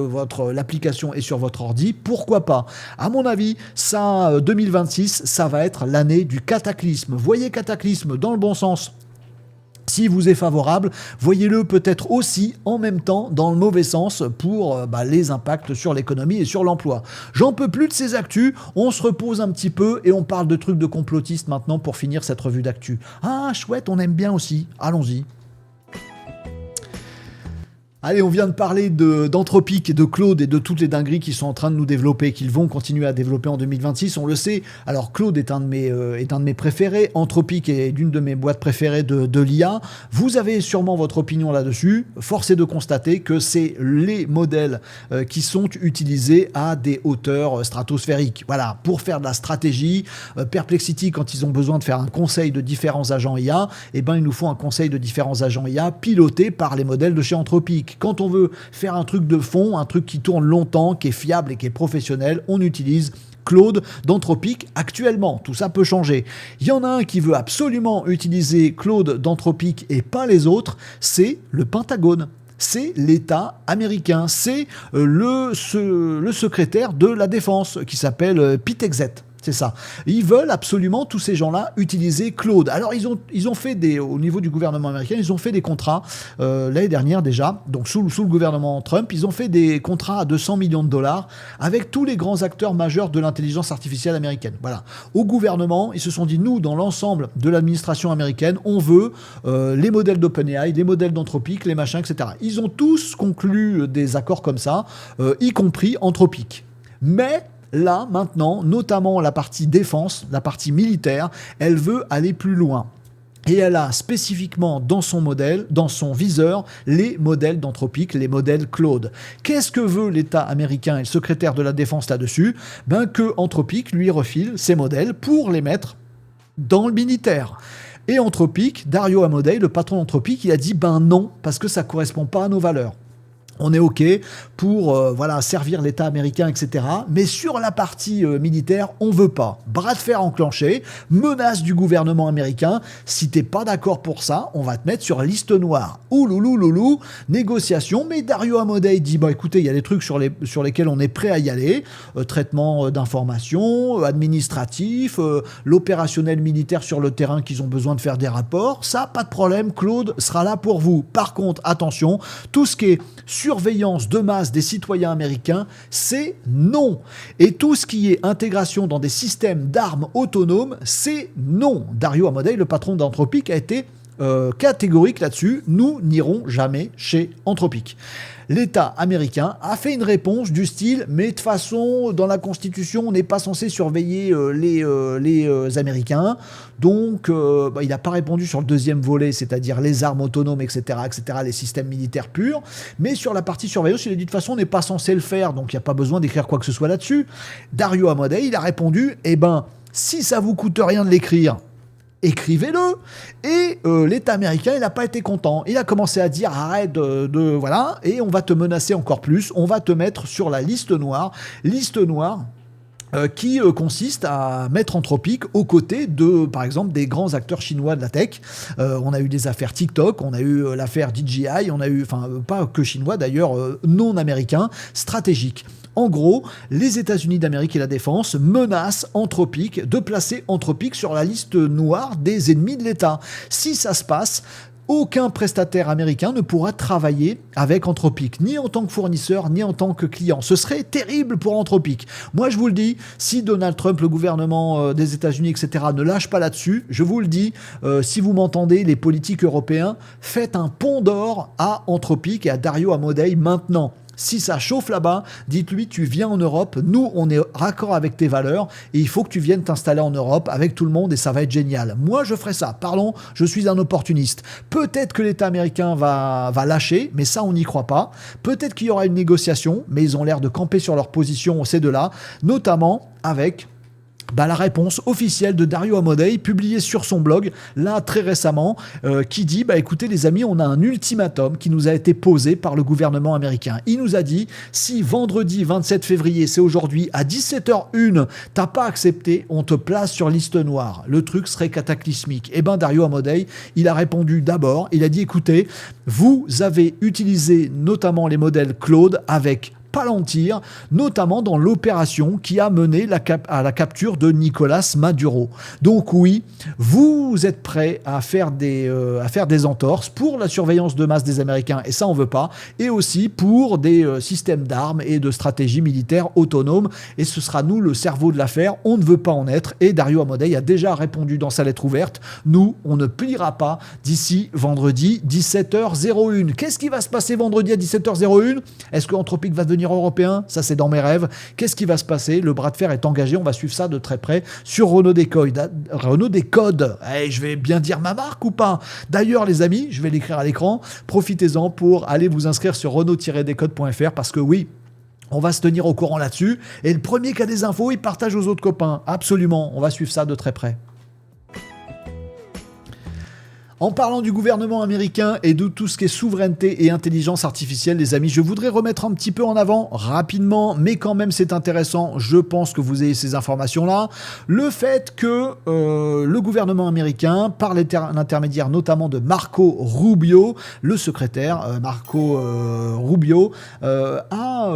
l'application est sur votre ordi. Pourquoi pas? À mon avis, ça, 2026, ça va être l'année du cataclysme. Voyez cataclysme dans le bon sens. Si vous est favorable, voyez-le peut-être aussi en même temps dans le mauvais sens pour les impacts sur l'économie et sur l'emploi. J'en peux plus de ces actus, on se repose un petit peu et on parle de trucs de complotistes maintenant pour finir cette revue d'actu. Ah chouette, on aime bien aussi, allons-y. Allez, on vient de parler d'Anthropic et de Claude et de toutes les dingueries qu'ils sont en train de nous développer, qu'ils vont continuer à développer en 2026, on le sait. Alors Claude est un de mes préférés, Anthropic est d'une de mes boîtes préférées de l'IA. Vous avez sûrement votre opinion là-dessus. Force est de constater que c'est les modèles qui sont utilisés à des hauteurs stratosphériques. Voilà, pour faire de la stratégie. Perplexity, quand ils ont besoin de faire un conseil de différents agents IA, il nous faut un conseil de différents agents IA piloté par les modèles de chez Anthropic. Quand on veut faire un truc de fond, un truc qui tourne longtemps, qui est fiable et qui est professionnel, on utilise Claude d'Anthropic actuellement. Tout ça peut changer. Il y en a un qui veut absolument utiliser Claude d'Anthropic et pas les autres, c'est le Pentagone. C'est l'État américain, c'est le secrétaire de la Défense qui s'appelle Pete Hegseth. c'est ça. Ils veulent absolument, tous ces gens-là, utiliser Claude. Alors, ils ont fait au niveau du gouvernement américain, ils ont fait des contrats l'année dernière déjà, donc sous le gouvernement Trump, ils ont fait des contrats à 200 millions de dollars avec tous les grands acteurs majeurs de l'intelligence artificielle américaine. Voilà. Au gouvernement, ils se sont dit, nous, dans l'ensemble de l'administration américaine, on veut les modèles d'OpenAI, les modèles d'Anthropic, les machins, etc. Ils ont tous conclu des accords comme ça, y compris Anthropic. Mais là, maintenant, notamment la partie défense, la partie militaire, elle veut aller plus loin. Et elle a spécifiquement dans son modèle, dans son viseur, les modèles d'Anthropic, les modèles Claude. Qu'est-ce que veut l'État américain et le secrétaire de la Défense là-dessus ? Que Anthropic lui refile ces modèles pour les mettre dans le militaire. Et Anthropic, Dario Amodei, le patron d'Anthropic, il a dit non, parce que ça ne correspond pas à nos valeurs. On est OK pour servir l'État américain, etc. Mais sur la partie militaire, on veut pas. Bras de fer enclenché, menace du gouvernement américain. Si t'es pas d'accord pour ça, on va te mettre sur liste noire. Ouloulou, négociation. Mais Dario Amodei dit, écoutez, il y a des trucs sur lesquels on est prêt à y aller. Traitement d'informations, administratif, l'opérationnel militaire sur le terrain qu'ils ont besoin de faire des rapports. Ça, pas de problème, Claude sera là pour vous. Par contre, attention, tout ce qui est surveillance de masse des citoyens américains, c'est non. Et tout ce qui est intégration dans des systèmes d'armes autonomes, c'est non. Dario Amodei, le patron d'Anthropic, a été catégorique là-dessus. Nous n'irons jamais chez Anthropic. L'État américain a fait une réponse du style « mais de toute façon, dans la Constitution, on n'est pas censé surveiller les Américains ». Donc, il n'a pas répondu sur le deuxième volet, c'est-à-dire les armes autonomes, etc., les systèmes militaires purs. Mais sur la partie surveillance, il a dit « de toute façon, on n'est pas censé le faire, donc il n'y a pas besoin d'écrire quoi que ce soit là-dessus ». Dario Amodei, il a répondu « si ça vous coûte rien de l'écrire, écrivez-le ». Et l'État américain, il n'a pas été content. Il a commencé à dire arrête voilà, et on va te menacer encore plus, on va te mettre sur la liste noire qui consiste à mettre Anthropic aux côtés de, par exemple, des grands acteurs chinois de la tech. On a eu des affaires TikTok, on a eu l'affaire DJI, on a eu, pas que chinois d'ailleurs, non américains, stratégiques. En gros, les États-Unis d'Amérique et la Défense menacent Anthropic de placer Anthropic sur la liste noire des ennemis de l'État. Si ça se passe, aucun prestataire américain ne pourra travailler avec Anthropic, ni en tant que fournisseur, ni en tant que client. Ce serait terrible pour Anthropic. Moi, je vous le dis, si Donald Trump, le gouvernement des États-Unis, etc., ne lâche pas là-dessus, je vous le dis, si vous m'entendez, les politiques européens, faites un pont d'or à Anthropic et à Dario Amodei maintenant. Si ça chauffe là-bas, dites-lui, tu viens en Europe, nous, on est raccord avec tes valeurs et il faut que tu viennes t'installer en Europe avec tout le monde et ça va être génial. Moi, je ferai ça. Pardon, je suis un opportuniste. Peut-être que l'État américain va lâcher, mais ça, on n'y croit pas. Peut-être qu'il y aura une négociation, mais ils ont l'air de camper sur leur position, ces deux-là, notamment avec la réponse officielle de Dario Amodei, publiée sur son blog, là très récemment, qui dit, écoutez les amis, on a un ultimatum qui nous a été posé par le gouvernement américain. Il nous a dit, si vendredi 27 février, c'est aujourd'hui, à 17h01, t'as pas accepté, on te place sur liste noire. Le truc serait cataclysmique. Dario Amodei, il a répondu d'abord, il a dit, écoutez, vous avez utilisé notamment les modèles Claude avec Palantir, notamment dans l'opération qui a mené à la capture de Nicolas Maduro. Donc oui, vous êtes prêts à faire des entorses pour la surveillance de masse des Américains, et ça on veut pas, et aussi pour des systèmes d'armes et de stratégie militaire autonome, et ce sera nous le cerveau de l'affaire, on ne veut pas en être, et Dario Amodei a déjà répondu dans sa lettre ouverte, nous, on ne pliera pas d'ici vendredi 17h01. Qu'est-ce qui va se passer vendredi à 17h01 ? Est-ce que Anthropic va devenir européen? Ça, c'est dans mes rêves. Qu'est-ce qui va se passer? Le bras de fer est engagé. On va suivre ça de très près sur Renaud Décode. Renaud Décode. Je vais bien dire ma marque ou pas? D'ailleurs, les amis, je vais l'écrire à l'écran. Profitez-en pour aller vous inscrire sur renaud-décode.fr parce que oui, on va se tenir au courant là-dessus. Et le premier qui a des infos, il partage aux autres copains. Absolument. On va suivre ça de très près. En parlant du gouvernement américain et de tout ce qui est souveraineté et intelligence artificielle, les amis, je voudrais remettre un petit peu en avant, rapidement, mais quand même c'est intéressant, je pense que vous ayez ces informations-là, le fait que le gouvernement américain, par l'intermédiaire notamment de Marco Rubio, le secrétaire Marco Rubio, a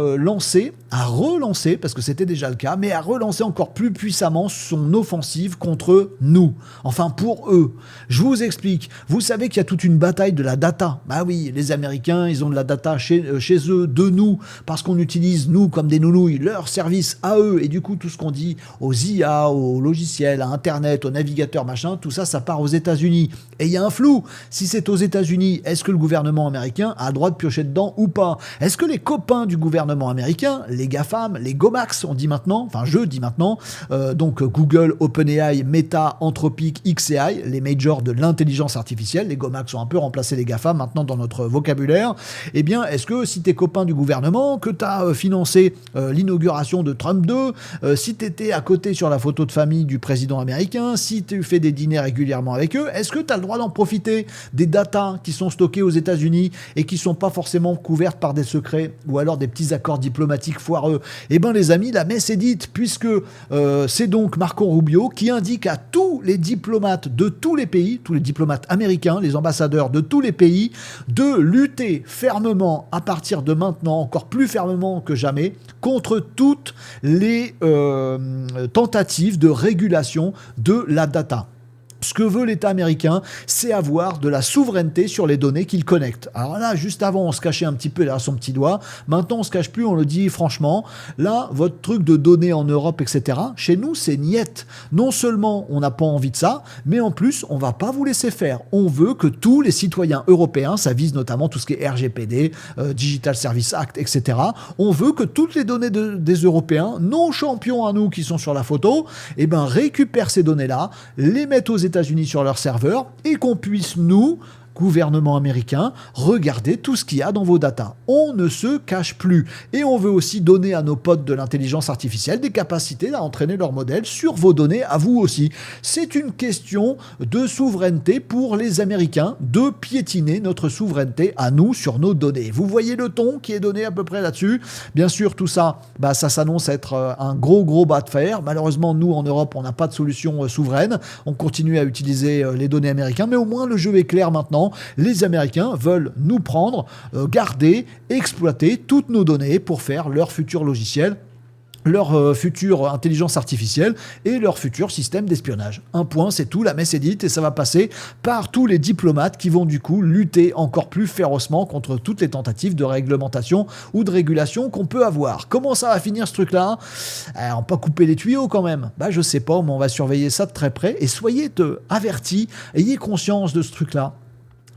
relancé, parce que c'était déjà le cas, mais a relancé encore plus puissamment son offensive contre nous, enfin pour eux. Je vous explique. Vous savez qu'il y a toute une bataille de la data. Bah oui, les Américains, ils ont de la data chez eux, de nous, parce qu'on utilise, nous, comme des nounouilles, leurs services à eux. Et du coup, tout ce qu'on dit aux IA, aux logiciels, à Internet, aux navigateurs, machin, tout ça, ça part aux États-Unis. Et il y a un flou. Si c'est aux États-Unis, est-ce que le gouvernement américain a le droit de piocher dedans ou pas? Est-ce que les copains du gouvernement américain, les GAFAM, les GOMAX, on dit maintenant, enfin je dis maintenant, donc Google, OpenAI, Meta, Anthropic, xAI, les majors de l'intelligence artificielle, les GOMAX ont un peu remplacé les GAFAM maintenant dans notre vocabulaire, eh bien est-ce que si t'es copain du gouvernement, que t'as financé l'inauguration de Trump 2, si t'étais à côté sur la photo de famille du président américain, si tu fais des dîners régulièrement avec eux, est-ce que t'as le droit d'en profiter des datas qui sont stockées aux États-Unis et qui sont pas forcément couvertes par des secrets ou alors des petits accords diplomatiques foireux? Eh bien les amis, la messe est dite, puisque c'est donc Marco Rubio qui indique à tous les diplomates de tous les pays, tous les diplomates américains, les ambassadeurs de tous les pays, de lutter fermement à partir de maintenant, encore plus fermement que jamais, contre toutes les tentatives de régulation de la data. Ce que veut l'État américain, c'est avoir de la souveraineté sur les données qu'il connecte. Alors là, juste avant, on se cachait un petit peu derrière son petit doigt. Maintenant, on se cache plus, on le dit franchement. Là, votre truc de données en Europe, etc., chez nous, c'est niette. Non seulement on n'a pas envie de ça, mais en plus, on va pas vous laisser faire. On veut que tous les citoyens européens, ça vise notamment tout ce qui est RGPD, Digital Service Act, etc., on veut que toutes les données des Européens, nos champions à nous qui sont sur la photo, eh ben, récupèrent ces données-là, les mettent aux États-Unis sur leur serveur et qu'on puisse, nous, gouvernement américain, regarder tout ce qu'il y a dans vos datas. On ne se cache plus. Et on veut aussi donner à nos potes de l'intelligence artificielle des capacités à entraîner leur modèle sur vos données, à vous aussi. C'est une question de souveraineté pour les Américains, de piétiner notre souveraineté à nous sur nos données. Vous voyez le ton qui est donné à peu près là-dessus. Bien sûr, tout ça, ça s'annonce être un gros bas de fer. Malheureusement, nous, en Europe, on n'a pas de solution souveraine. On continue à utiliser les données américaines, mais au moins le jeu est clair maintenant. Les Américains veulent nous prendre, garder, exploiter toutes nos données pour faire leur futur logiciel, leur future intelligence artificielle et leur futur système d'espionnage. Un point, c'est tout, la messe est dite et ça va passer par tous les diplomates qui vont du coup lutter encore plus férocement contre toutes les tentatives de réglementation ou de régulation qu'on peut avoir. Comment ça va finir ce truc-là ? On va pas couper les tuyaux quand même. Je sais pas, mais on va surveiller ça de très près et soyez avertis, ayez conscience de ce truc-là.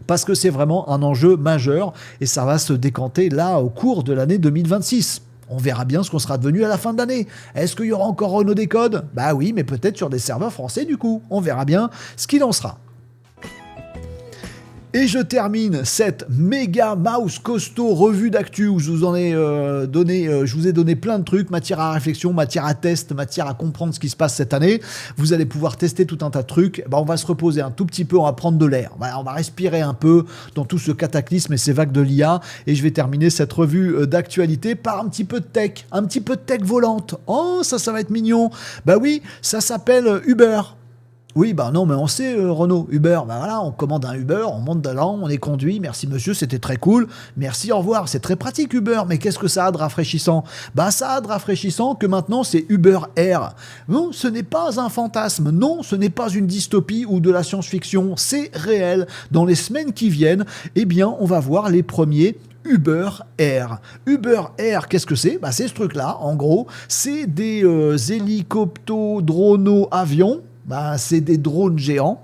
Parce que c'est vraiment un enjeu majeur et ça va se décanter là au cours de l'année 2026. On verra bien ce qu'on sera devenu à la fin de l'année. Est-ce qu'il y aura encore Renault Décode ? Oui, mais peut-être sur des serveurs français du coup. On verra bien ce qu'il en sera. Et je termine cette méga mouse costaud revue d'actu où je vous ai donné plein de trucs, matière à réflexion, matière à test, matière à comprendre ce qui se passe cette année. Vous allez pouvoir tester tout un tas de trucs. On va se reposer un tout petit peu, on va prendre de l'air. On va respirer un peu dans tout ce cataclysme et ces vagues de l'IA. Et je vais terminer cette revue d'actualité par un petit peu de tech volante. Oh, ça va être mignon. Oui, ça s'appelle Uber. Oui, non, mais on sait, Renault, Uber, voilà, on commande un Uber, on monte dedans, on est conduit, merci monsieur, c'était très cool, merci, au revoir, c'est très pratique Uber, mais qu'est-ce que ça a de rafraîchissant ? Ça a de rafraîchissant que maintenant c'est Uber Air. Non, ce n'est pas un fantasme, non, ce n'est pas une dystopie ou de la science-fiction, c'est réel. Dans les semaines qui viennent, on va voir les premiers Uber Air. Uber Air, qu'est-ce que c'est ? C'est ce truc-là, en gros, c'est des hélicopto-drono-avions. C'est des drones géants.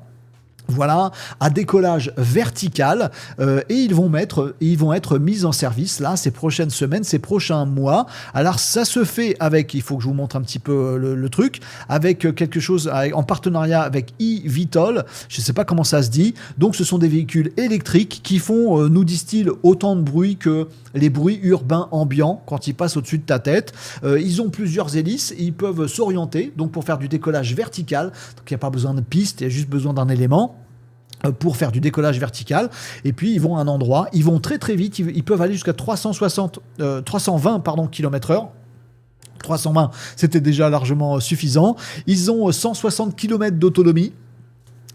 Voilà, à décollage vertical et ils vont être mis en service là ces prochaines semaines, ces prochains mois. Alors ça se fait avec, il faut que je vous montre un petit peu le truc, avec quelque chose en partenariat avec eVTOL, je ne sais pas comment ça se dit. Donc ce sont des véhicules électriques qui font, nous disent-ils, autant de bruit que les bruits urbains ambiants quand ils passent au-dessus de ta tête. Ils ont plusieurs hélices, ils peuvent s'orienter donc pour faire du décollage vertical. Donc il n'y a pas besoin de piste, il y a juste besoin d'un élément. pour faire du décollage vertical, et puis ils vont à un endroit, ils vont très très vite, ils peuvent aller jusqu'à 320 km/h. 320, c'était déjà largement suffisant. Ils ont 160 km d'autonomie.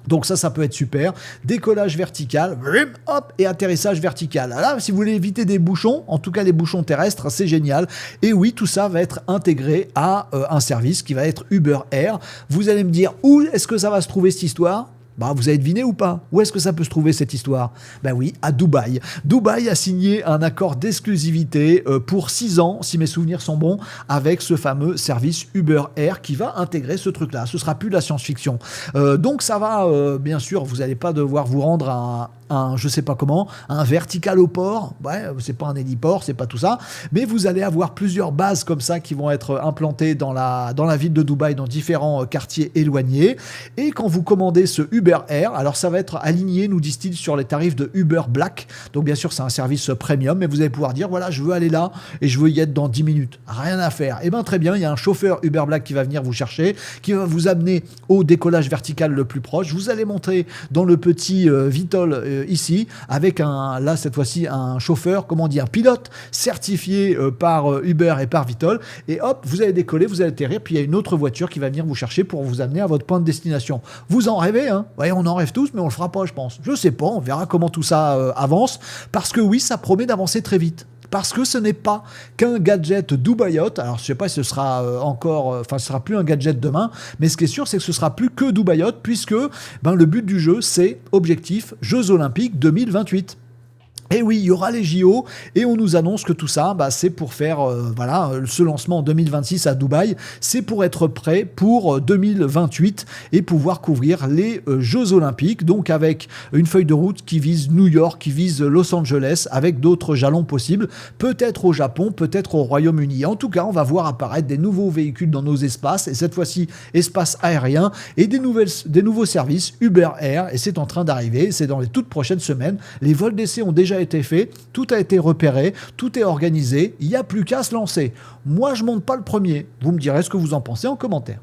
Donc ça peut être super. Décollage vertical, hop, et atterrissage vertical. Là, si vous voulez éviter des bouchons, en tout cas les bouchons terrestres, c'est génial. Et oui, tout ça va être intégré à un service qui va être Uber Air. Vous allez me dire, où est-ce que ça va se trouver cette histoire ? Bah, vous avez deviné ou pas ? Où est-ce que ça peut se trouver cette histoire ? Ben oui, à Dubaï. Dubaï a signé un accord d'exclusivité pour 6 ans, si mes souvenirs sont bons, avec ce fameux service Uber Air qui va intégrer ce truc-là. Ce sera plus de la science-fiction. Donc ça va, bien sûr, vous n'allez pas devoir vous rendre à je sais pas comment, un vertical au port. Ouais, c'est pas un héliport, c'est pas tout ça. Mais vous allez avoir plusieurs bases comme ça qui vont être implantées dans la ville de Dubaï, dans différents quartiers éloignés. Et quand vous commandez ce Uber Air, alors ça va être aligné, nous disent-ils, sur les tarifs de Uber Black. Donc bien sûr, c'est un service premium, mais vous allez pouvoir dire, voilà, je veux aller là et je veux y être dans 10 minutes. Rien à faire. Et bien très bien, il y a un chauffeur Uber Black qui va venir vous chercher, qui va vous amener au décollage vertical le plus proche. Vous allez monter dans le petit Vitol ici, avec là cette fois-ci un chauffeur, comment dire, un pilote certifié par Uber et par Vitol, et hop, vous allez décoller, vous allez atterrir, puis il y a une autre voiture qui va venir vous chercher pour vous amener à votre point de destination. Vous en rêvez, hein ? Ouais, on en rêve tous, mais on le fera pas, je pense. Je sais pas, on verra comment tout ça avance, parce que oui, ça promet d'avancer très vite. Parce que ce n'est pas qu'un gadget Dubaïot. Alors, je ne sais pas si ce sera ce sera plus un gadget demain, mais ce qui est sûr, c'est que ce sera plus que Dubaïot, puisque le but du jeu, c'est objectif Jeux Olympiques 2028. Et oui, il y aura les JO et on nous annonce que tout ça, c'est pour faire ce lancement en 2026 à Dubaï, c'est pour être prêt pour 2028 et pouvoir couvrir les Jeux Olympiques, donc avec une feuille de route qui vise New York, qui vise Los Angeles, avec d'autres jalons possibles, peut-être au Japon, peut-être au Royaume-Uni. En tout cas, on va voir apparaître des nouveaux véhicules dans nos espaces, et cette fois-ci, espace aérien, et des nouveaux services Uber Air, et c'est en train d'arriver, c'est dans les toutes prochaines semaines. Les vols d'essai ont déjà été fait, tout a été repéré, tout est organisé, il n'y a plus qu'à se lancer. Moi, je monte pas le premier. Vous me direz ce que vous en pensez en commentaire.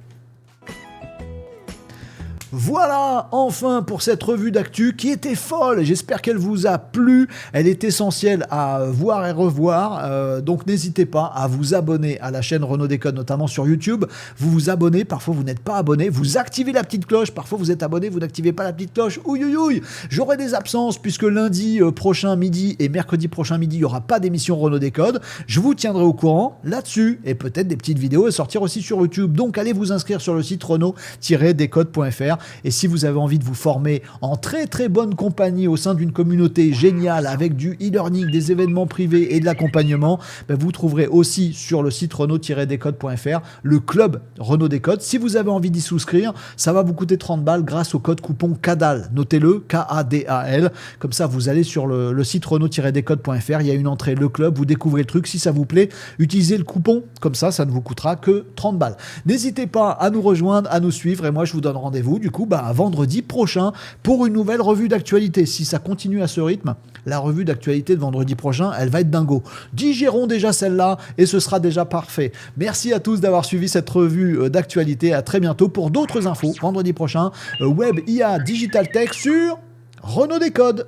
Voilà, enfin pour cette revue d'actu qui était folle. J'espère qu'elle vous a plu. Elle est essentielle à voir et revoir. Donc n'hésitez pas à vous abonner à la chaîne Renaud Décode, notamment sur YouTube. Vous vous abonnez, parfois vous n'êtes pas abonné. Vous activez la petite cloche, parfois vous êtes abonné, vous n'activez pas la petite cloche. Ouïouïouï. J'aurai des absences puisque lundi prochain midi et mercredi prochain midi, il n'y aura pas d'émission Renaud Décode. Je vous tiendrai au courant là-dessus et peut-être des petites vidéos à sortir aussi sur YouTube. Donc allez vous inscrire sur le site renaud-décode.fr. Et si vous avez envie de vous former en très très bonne compagnie au sein d'une communauté géniale avec du e-learning, des événements privés et de l'accompagnement, vous trouverez aussi sur le site renaud-décode.fr le club Renaud Décode. Si vous avez envie d'y souscrire, ça va vous coûter 30 balles grâce au code coupon CADAL. Notez-le, K-A-D-A-L. Comme ça, vous allez sur le site renaud-décode.fr, il y a une entrée, le club, vous découvrez le truc. Si ça vous plaît, utilisez le coupon. Comme ça ne vous coûtera que 30 balles. N'hésitez pas à nous rejoindre, à nous suivre et moi je vous donne rendez-vous du coup à vendredi prochain pour une nouvelle revue d'actualité. Si ça continue à ce rythme, la revue d'actualité de vendredi prochain, elle va être dingo. Digérons déjà celle-là et ce sera déjà parfait. Merci à tous d'avoir suivi cette revue d'actualité. À très bientôt pour d'autres infos vendredi prochain. Web, IA, Digital Tech sur Renaud Décode.